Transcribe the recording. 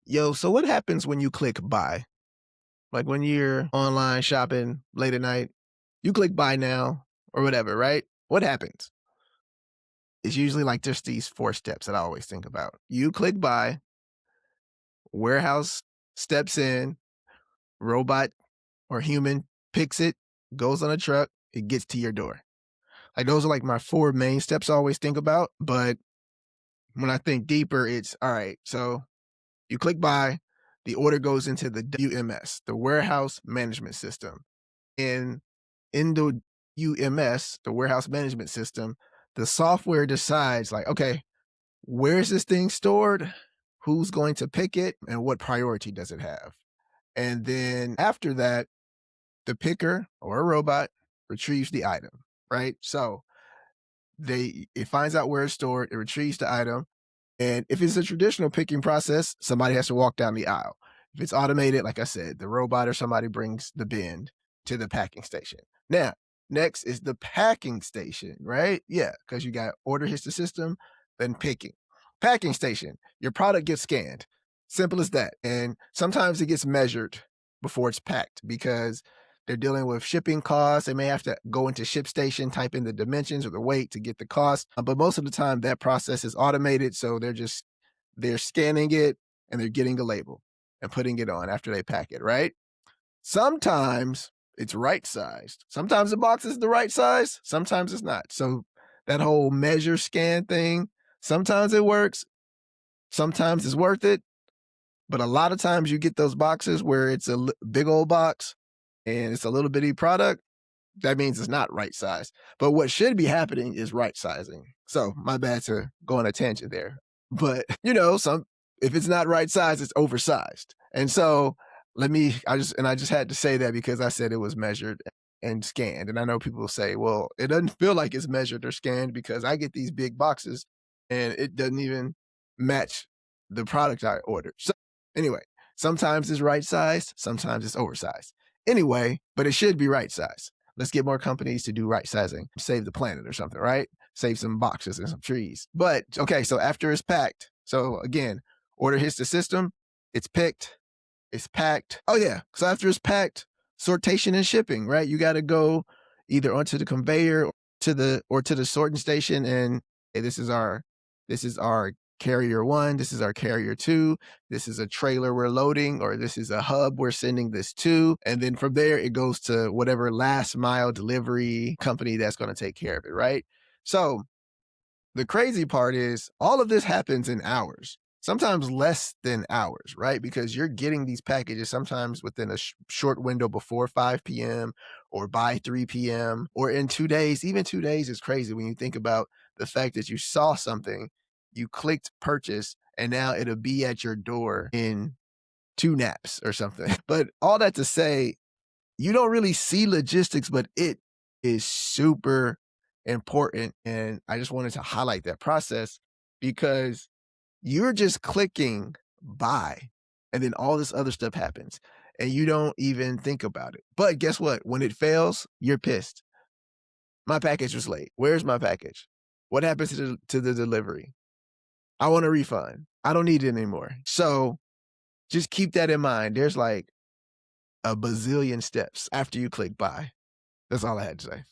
Yo, so what happens when you click buy? Like when you're online shopping late at night, you click buy now or whatever, right? What happens? It's usually like just these 4 steps that I always think about. You click buy, warehouse steps in, robot or human picks it, goes on a truck, it gets to your door. Like those are like my 4 main steps I always think about. But when I think deeper, it's all right. So you click buy, the order goes into the WMS, the warehouse management system. And in the UMS, the warehouse management system, the software decides like, okay, where's this thing stored? Who's going to pick it? And what priority does it have? And then after that, the picker or a robot retrieves the item, right? So it finds out where it's stored, it retrieves the item, and if it's a traditional picking process, somebody has to walk down the aisle. If it's automated, like I said, the robot or somebody brings the bin to the packing station. Now, next is the packing station, right? Yeah, because you got order hits the system, then picking. Packing station, your product gets scanned. Simple as that. And sometimes it gets measured before it's packed because they're dealing with shipping costs. They may have to go into ShipStation, type in the dimensions or the weight to get the cost. But most of the time, that process is automated. So they're scanning it and they're getting a label and putting it on after they pack it, right? Sometimes it's right sized. Sometimes the box is the right size. Sometimes it's not. So that whole measure scan thing, sometimes it works. Sometimes it's worth it. But a lot of times you get those boxes where it's a big old box and it's a little bitty product, that means it's not right size. But what should be happening is right sizing. So my bad to go on a tangent there. But if it's not right size, it's oversized. And so I just had to say that because I said it was measured and scanned. And I know people will say, well, it doesn't feel like it's measured or scanned because I get these big boxes and it doesn't even match the product I ordered. So anyway, sometimes it's right sized, sometimes it's oversized. Anyway, but it should be right size. Let's get more companies to do right sizing, save the planet or something, right? Save some boxes and some trees. But okay, so after it's packed, so again, order hits the system, it's picked, it's packed. Oh yeah, so after it's packed, sortation and shipping, right? You got to go either onto the conveyor to the sorting station, and hey, this is our carrier 1, this is our carrier 2, this is a trailer we're loading, or this is a hub we're sending this to. And then from there, it goes to whatever last mile delivery company that's going to take care of it, right? So the crazy part is all of this happens in hours, sometimes less than hours, right? Because you're getting these packages sometimes within a short window before 5 p.m. or by 3 p.m. or in 2 days. Even 2 days is crazy when you think about the fact that you saw something, you clicked purchase, and now it'll be at your door in 2 naps or something. But all that to say, you don't really see logistics, but it is super important. And I just wanted to highlight that process because you're just clicking buy and then all this other stuff happens and you don't even think about it. But guess what? When it fails, you're pissed. My package was late. Where's my package? What happens to the delivery? I want a refund. I don't need it anymore. So just keep that in mind. There's like a bazillion steps after you click buy. That's all I had to say.